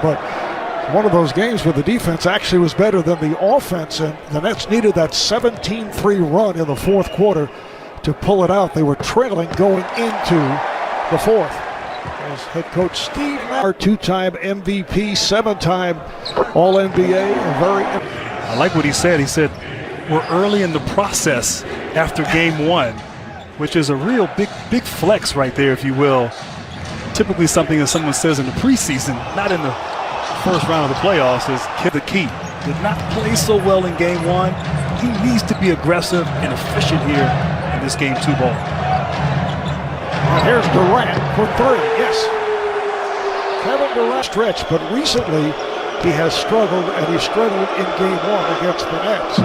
But one of those games where the defense actually was better than the offense, and the Nets needed that 17-3 run in the fourth quarter to pull it out. They were trailing going into the fourth. As head coach Steve Nash, two-time MVP, seven-time All-NBA, I like what he said. He said, we're early in the process after game one, which is a real big flex right there, if you will. Typically something that someone says in the preseason, not in the first round of the playoffs, is the key. Did not play so well in game one. He needs to be aggressive and efficient here in this game two ball. And here's Durant for three. Yes. Kevin Durant stretch, but recently he has struggled, and he struggled in game one against the Nets.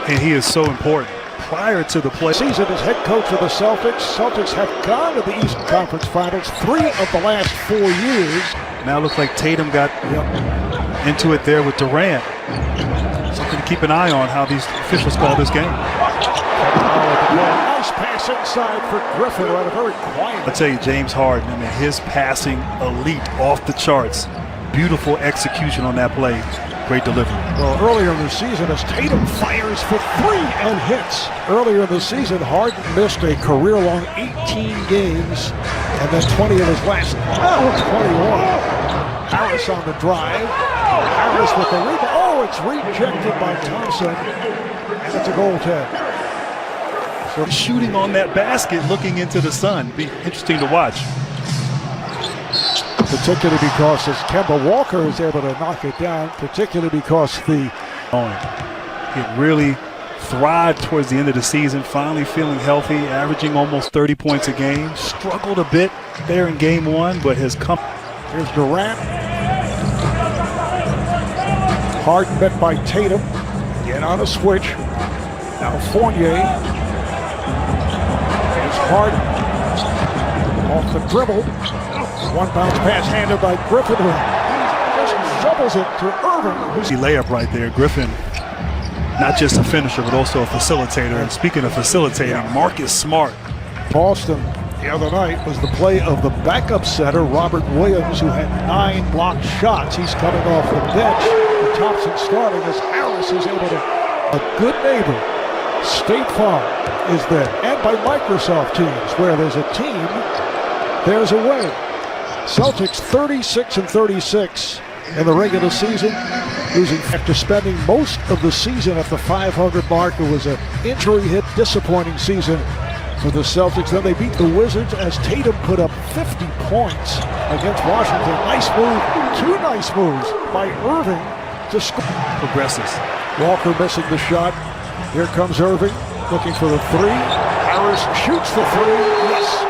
And he is so important. Prior to the play season as head coach of the Celtics, Celtics have gone to the Eastern Conference Finals 3 of the last 4 years. Now it looks like Tatum got into it there with Durant. Something to keep an eye on how these officials call this game. Nice pass inside for Griffin, right? A very quiet. I'll tell you, James Harden, I mean, his passing elite, off the charts. Beautiful execution on that play. Great delivery. Well, earlier in the season, as Tatum fires for three and hits. Earlier in the season, Harden missed a career-long 18 games, and then 20 of his last 21. Harris on the drive. Harris with the rebound. Oh, it's rejected by Thompson, and it's a goaltend. So shooting on that basket, looking into the sun. Be interesting to watch. Particularly because as Kemba Walker is able to knock it down, particularly because he really thrived towards the end of the season, finally feeling healthy, averaging almost 30 points a game. Struggled a bit there in game one, but has come. Here's Durant. Harden met by Tatum. Again on a switch. Now Fournier. Here's Harden. Off the dribble. One bounce pass handed by Griffin, who just shovels it to Irving. The layup right there. Griffin, not just a finisher, but also a facilitator. And speaking of facilitating, Marcus Smart. Boston the other night was the play of the backup center, Robert Williams, who had 9 blocked shots. He's coming off the bench. And Thompson starting as Harris is able to. A good neighbor, State Farm, is there. And by Microsoft Teams, where there's a team, there's a way. Celtics 36-36 in the regular season, losing after spending most of the season at the 500 mark. It was an injury-hit, disappointing season for the Celtics. Then they beat the Wizards as Tatum put up 50 points against Washington. Nice move, 2 nice moves by Irving to score. Progresses. Walker missing the shot. Here comes Irving looking for the 3. Harris shoots the 3. Yes.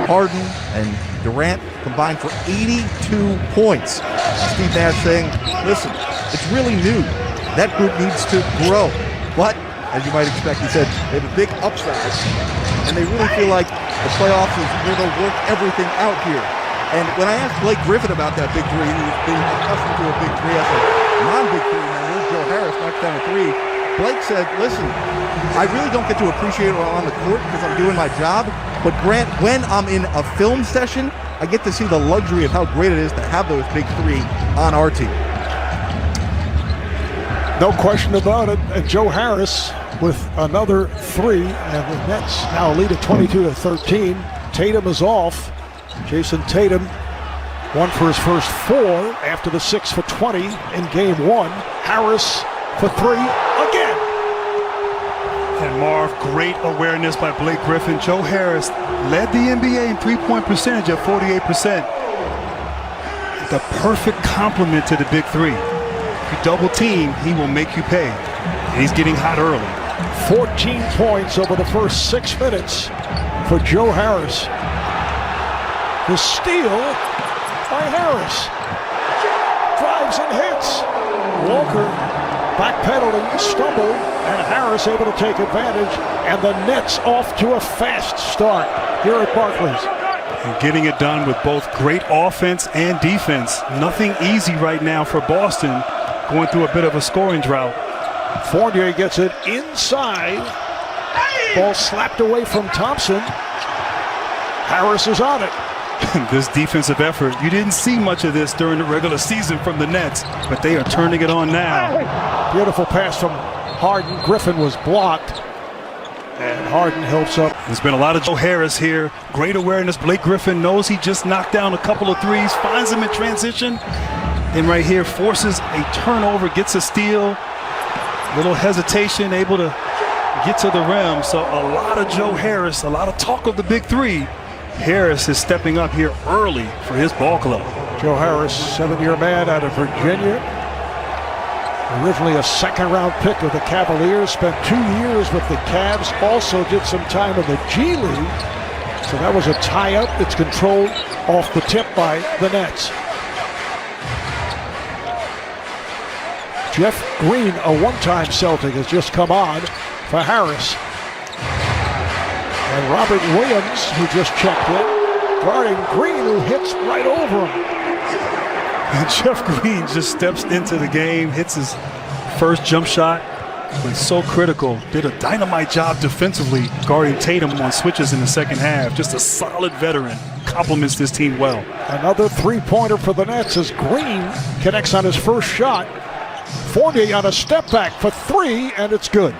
Harden and Durant combined for 82 points. Steve Nash saying, listen, it's really new. That group needs to grow. But, as you might expect, he said they have a big upside. And they really feel like the playoffs is where they'll work everything out here. And when I asked Blake Griffin about that big 3, he was being accustomed to a big 3. I said, non-big 3, man, there's Joe Harris knocks down a 3. Blake said, listen, I really don't get to appreciate it on the court because I'm doing my job. But Grant, when I'm in a film session, I get to see the luxury of how great it is to have those big 3 on our team. No question about it. And Joe Harris with another 3, and the Nets now lead at 22-13. Tatum is off. Jason Tatum, 1 for his first 4 after the 6 for 20 in game 1. Harris for 3 again. And Marv, great awareness by Blake Griffin. Joe Harris led the NBA in three-point percentage at 48%. The perfect complement to the big 3. If you double team, he will make you pay. And he's getting hot early. 14 points over the first 6 minutes for Joe Harris. The steal by Harris. Drives and hits. Walker backpedaling, stumbled, and Harris able to take advantage, and the Nets off to a fast start here at Barclays. And getting it done with both great offense and defense. Nothing easy right now for Boston, going through a bit of a scoring drought. Fournier gets it inside. Ball slapped away from Thompson. Harris is on it. This defensive effort, you didn't see much of this during the regular season from the Nets, but they are turning it on now. Beautiful pass from Harden. Griffin was blocked, and Harden helps up. There's been a lot of Joe Harris here. Great awareness. Blake Griffin knows he just knocked down a couple of threes, finds him in transition, and right here forces a turnover, gets a steal. Little hesitation, able to get to the rim. So a lot of Joe Harris, a lot of talk of the big three. Harris is stepping up here early for his ball club. Joe Harris, 7-year man out of Virginia. Originally a second-round pick of the Cavaliers. Spent 2 years with the Cavs. Also did some time in the G League. So that was a tie-up. It's controlled off the tip by the Nets. Jeff Green, a one-time Celtic, has just come on for Harris. And Robert Williams, who just checked in, guarding Green, who hits right over him. And Jeff Green just steps into the game, hits his first jump shot, was so critical. Did a dynamite job defensively guarding Tatum on switches in the second half. Just a solid veteran. Compliments this team well. Another three-pointer for the Nets as Green connects on his first shot. Fournier on a step back for three, and it's good.